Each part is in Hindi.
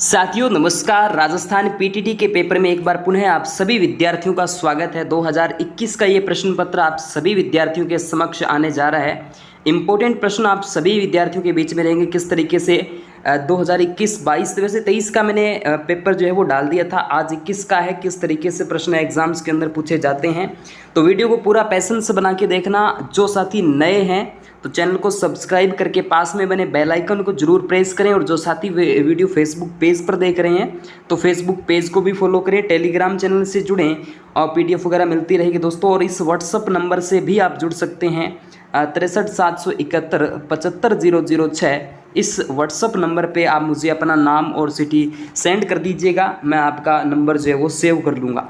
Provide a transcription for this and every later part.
साथियों नमस्कार। राजस्थान पीटीटी के पेपर में एक बार पुनः आप सभी विद्यार्थियों का स्वागत है। 2021 का ये प्रश्न पत्र आप सभी विद्यार्थियों के समक्ष आने जा रहा है। इम्पोर्टेंट प्रश्न आप सभी विद्यार्थियों के बीच में रहेंगे। किस तरीके से 2021-22 वैसे 23 का मैंने पेपर जो है वो डाल दिया था, आज 21 का है। किस तरीके से प्रश्न एग्जाम्स के अंदर पूछे जाते हैं, तो वीडियो को पूरा पैशन से बना के देखना। जो साथी नए हैं तो चैनल को सब्सक्राइब करके पास में बने बेल आइकन को जरूर प्रेस करें। और जो साथी वीडियो फेसबुक पेज पर देख रहे हैं तो फेसबुक पेज को भी फॉलो करें, टेलीग्राम चैनल से जुड़ें और पीडीएफ वगैरह मिलती रहेगी दोस्तों। और इस व्हाट्सअप नंबर से भी आप जुड़ सकते हैं 63 771 75 006। इस व्हाट्सअप नंबर पे आप मुझे अपना नाम और सिटी सेंड कर दीजिएगा, मैं आपका नंबर जो है वो सेव कर लूँगा।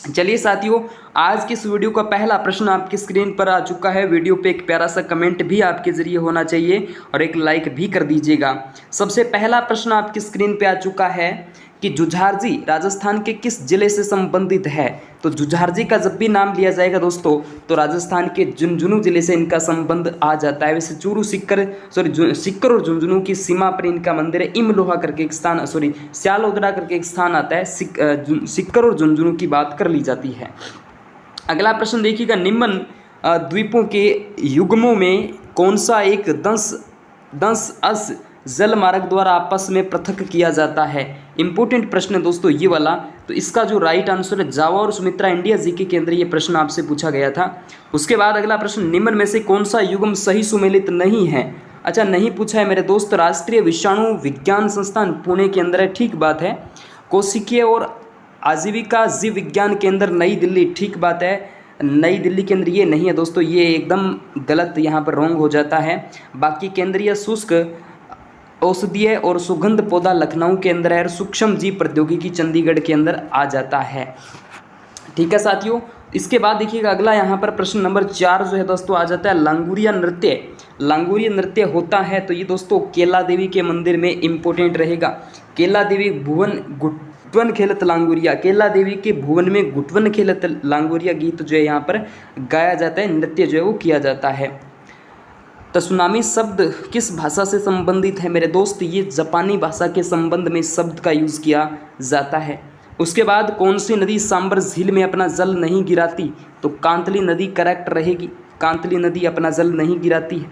चलिए साथियों, आज की इस वीडियो का पहला प्रश्न आपकी स्क्रीन पर आ चुका है। वीडियो पे एक प्यारा सा कमेंट भी आपके जरिए होना चाहिए और एक लाइक भी कर दीजिएगा। सबसे पहला प्रश्न आपकी स्क्रीन पे आ चुका है कि जुझारजी राजस्थान के किस जिले से संबंधित है। तो जुझारजी का जब भी नाम लिया जाएगा दोस्तों तो राजस्थान के झुंझुनू जिले से इनका संबंध आ जाता है। वैसे चूरू सिक्कर और झुंझुनू की सीमा पर इनका मंदिर है। इमलोहा करके एक स्थान स्यालोदरा करके एक स्थान आता है। सिक्कर और झुंझुनू की बात कर ली जाती है। अगला प्रश्न देखिएगा, निम्न द्वीपों के युग्मों में कौन सा एक दंश अस जल मार्ग द्वारा आपस में पृथक किया जाता है। इंपॉर्टेंट प्रश्न है दोस्तों ये वाला। तो इसका जो राइट आंसर है जावा और सुमित्रा इंडिया जीके के अंदर ये प्रश्न आपसे पूछा गया था। उसके बाद अगला प्रश्न, निम्न में से कौन सा युग्म सही सुमेलित नहीं है। अच्छा, नहीं पूछा है मेरे दोस्त। राष्ट्रीय विषाणु विज्ञान संस्थान पुणे के अंदर है, ठीक बात है। कोशिकीय और आजीविका जीव विज्ञान केंद्र नई दिल्ली, ठीक बात है। नई दिल्ली के अंदर ये नहीं है दोस्तों, ये एकदम गलत यहाँ पर रॉन्ग हो जाता है। बाकी केंद्रीय शुष्क औषधीय और सुगंध पौधा लखनऊ के अंदर है और सूक्ष्म जीव प्रौद्योगिकी चंडीगढ़ के अंदर आ जाता है। ठीक है साथियों, इसके बाद देखिएगा अगला यहाँ पर प्रश्न नंबर 4 जो है दोस्तों आ जाता है लांगुरिया नृत्य। लांगुरिया नृत्य होता है तो ये दोस्तों केला देवी के मंदिर में इम्पोर्टेंट रहेगा। केला देवी भुवन गुटवन खेलत लांगुरिया, केला देवी के भुवन में गुटवन खेलत लांगुरिया गीत जो है यहाँ पर गाया जाता है, नृत्य जो है वो किया जाता है। त्सुनामी शब्द किस भाषा से संबंधित है मेरे दोस्त, ये जापानी भाषा के संबंध में शब्द का यूज़ किया जाता है। उसके बाद कौन सी नदी सांबर झील में अपना जल नहीं गिराती, तो कांतली नदी करेक्ट रहेगी। कांतली नदी अपना जल नहीं गिराती है।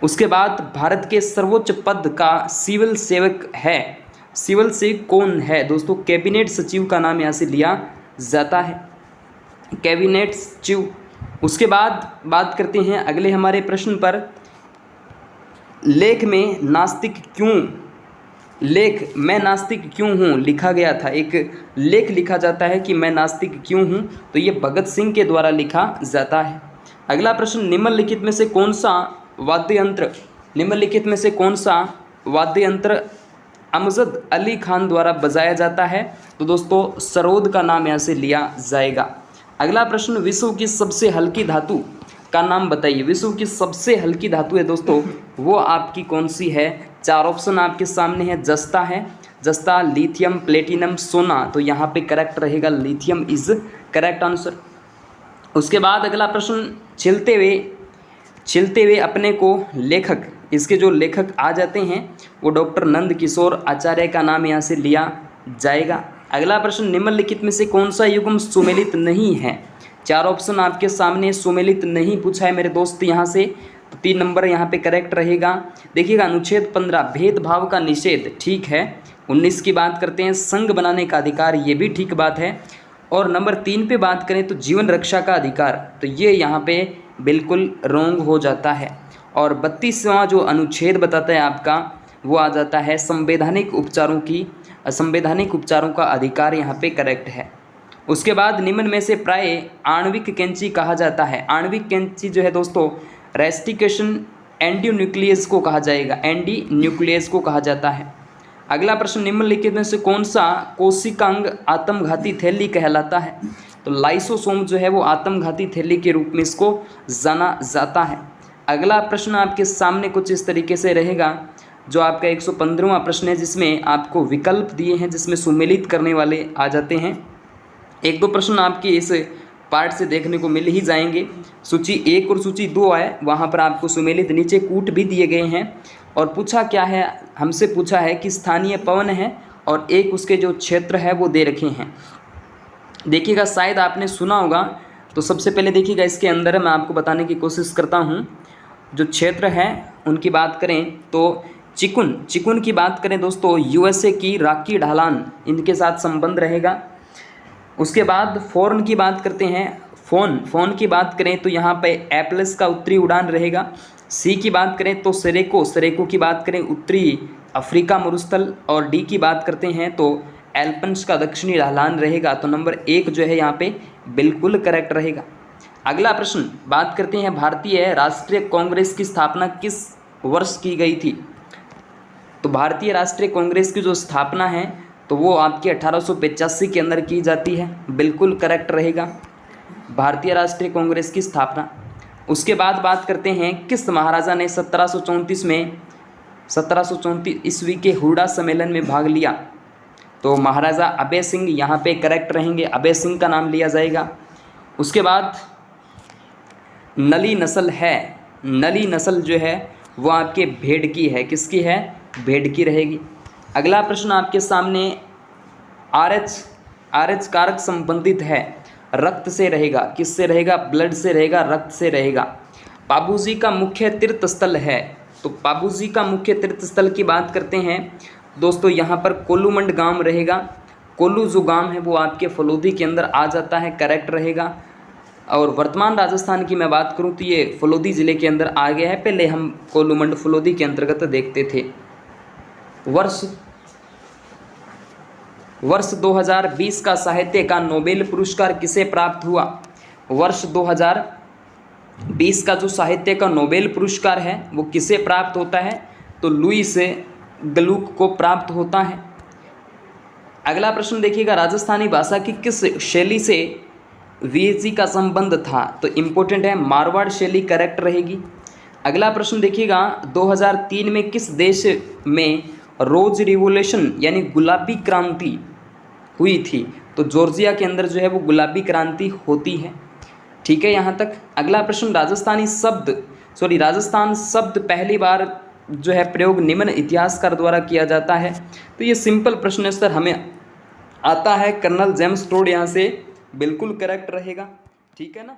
उसके बाद भारत के सर्वोच्च पद का सिविल सेवक है, सिविल सेवक कौन है दोस्तों, कैबिनेट सचिव का नाम यहाँ से लिया जाता है, कैबिनेट सचिव। उसके बाद बात करते हैं अगले हमारे प्रश्न पर, लेख में नास्तिक क्यों, लेख मैं नास्तिक क्यों हूँ लिखा गया था। एक लेख लिखा जाता है कि मैं नास्तिक क्यों हूँ, तो ये भगत सिंह के द्वारा लिखा जाता है। अगला प्रश्न, निम्नलिखित में से कौन सा वाद्य यंत्र अमजद अली खान द्वारा बजाया जाता है, तो दोस्तों सरोद का नाम यहाँ से लिया जाएगा। अगला प्रश्न, विश्व की सबसे हल्की धातु का नाम बताइए। विश्व की सबसे हल्की धातु है दोस्तों वो आपकी कौन सी है। 4 ऑप्शन आपके सामने है। जस्ता, लिथियम, प्लेटिनम, सोना, तो यहाँ पे करेक्ट रहेगा लिथियम इज करेक्ट आंसर। उसके बाद अगला प्रश्न, छिलते हुए अपने को लेखक, इसके जो लेखक आ जाते हैं वो डॉक्टर नंद किशोर आचार्य का नाम यहाँ से लिया जाएगा। अगला प्रश्न, निम्नलिखित में से कौन सा युग्म सुमेलित नहीं है। 4 ऑप्शन आपके सामने, सुमेलित नहीं पूछा है मेरे दोस्त यहाँ से, तो 3 नंबर यहाँ पे करेक्ट रहेगा। देखिएगा अनुच्छेद 15 भेदभाव का निषेध, ठीक है। 19 की बात करते हैं, संघ बनाने का अधिकार, ये भी ठीक बात है। और नंबर 3 पे बात करें तो जीवन रक्षा का अधिकार, तो ये यहाँ पे बिल्कुल रॉन्ग हो जाता है। और 32वां जो अनुच्छेद बताता है आपका वो आ जाता है संवैधानिक उपचारों का अधिकार, यहाँ पे करेक्ट है। उसके बाद निम्न में से प्राय आणविक कैंची कहा जाता है। आणविक कैंची जो है दोस्तों रेस्टिकेशन एंटी न्यूक्लियस को कहा जाएगा, एंटी न्यूक्लियस को कहा जाता है। अगला प्रश्न, निम्नलिखित में से कौन सा कोशिकांग आत्मघाती थैली कहलाता है, तो लाइसोसोम जो है वो आत्मघाती थैली के रूप में इसको जाना जाता है। अगला प्रश्न आपके सामने कुछ इस तरीके से रहेगा, जो आपका 115वां प्रश्न है, जिसमें आपको विकल्प दिए हैं, जिसमें सुमेलित करने वाले आ जाते हैं। 1-2 प्रश्न आपके इस पार्ट से देखने को मिल ही जाएंगे। सूची 1 और सूची 2 है, वहाँ पर आपको सुमेलित नीचे कूट भी दिए गए हैं। और पूछा क्या है, हमसे पूछा है कि स्थानीय पवन है और एक उसके जो क्षेत्र है वो दे रखे हैं। देखिएगा, शायद आपने सुना होगा, तो सबसे पहले देखिएगा इसके अंदर मैं आपको बताने की कोशिश करता हूँ। जो क्षेत्र है उनकी बात करें तो चिकुन की बात करें दोस्तों, यूएसए की रॉकी ढलान इनके साथ संबंध रहेगा। उसके बाद फोर्न की बात करते हैं, फोन की बात करें तो यहाँ पे एप्लस का उत्तरी उड़ान रहेगा। सी की बात करें तो सेरेको की बात करें उत्तरी अफ्रीका मरुस्थल, और डी की बात करते हैं तो एल्पन्स का दक्षिणी ढलान रहेगा। तो नंबर 1 जो है यहाँ पे बिल्कुल करेक्ट रहेगा। अगला प्रश्न बात करते हैं, भारतीय राष्ट्रीय कांग्रेस की स्थापना किस वर्ष की गई थी? तो भारतीय राष्ट्रीय कांग्रेस की जो स्थापना है तो वो आपकी 1885 के अंदर की जाती है, बिल्कुल करेक्ट रहेगा भारतीय राष्ट्रीय कांग्रेस की स्थापना। उसके बाद बात करते हैं, किस महाराजा ने 1734 ईस्वी के हुडा सम्मेलन में भाग लिया? तो महाराजा अभय सिंह यहाँ पे करेक्ट रहेंगे, अभय सिंह का नाम लिया जाएगा। उसके बाद नली नस्ल जो है वो आपके भेड़ की है, किसकी है? भेड़ की रहेगी। अगला प्रश्न आपके सामने, RH कारक संबंधित है रक्त से रहेगा, किससे रहेगा? ब्लड से रहेगा, रक्त से रहेगा। पाबूजी का मुख्य तीर्थ स्थल है, तो पाबूजी का मुख्य तीर्थ स्थल की बात करते हैं दोस्तों, यहाँ पर कोल्लूमंड गांव रहेगा। कोल्लू जो गांव है वो आपके फलोदी के अंदर आ जाता है, करेक्ट रहेगा। और वर्तमान राजस्थान की मैं बात करूँ तो ये फलोदी ज़िले के अंदर आ गया है, पहले हम कोल्लूमंड फलोदी के अंतर्गत देखते थे। वर्ष 2020 का साहित्य का नोबेल पुरस्कार किसे प्राप्त हुआ? वर्ष 2020 का जो साहित्य का नोबेल पुरस्कार है वो किसे प्राप्त होता है? तो लुईस ग्लुक को प्राप्त होता है। अगला प्रश्न देखिएगा, राजस्थानी भाषा की किस शैली से वीएसी का संबंध था? तो इम्पोर्टेंट है, मारवाड़ शैली करेक्ट रहेगी। अगला प्रश्न देखिएगा, 2003 में किस देश में रोज रिवोल्यूशन यानी गुलाबी क्रांति हुई थी? तो जॉर्जिया के अंदर जो है वो गुलाबी क्रांति होती है। ठीक है यहाँ तक। अगला प्रश्न, राजस्थान शब्द पहली बार जो है प्रयोग निम्न इतिहासकार द्वारा किया जाता है? तो ये सिंपल प्रश्न है सर, हमें आता है कर्नल जेम्स टोड, यहाँ से बिल्कुल करेक्ट रहेगा। ठीक है ना।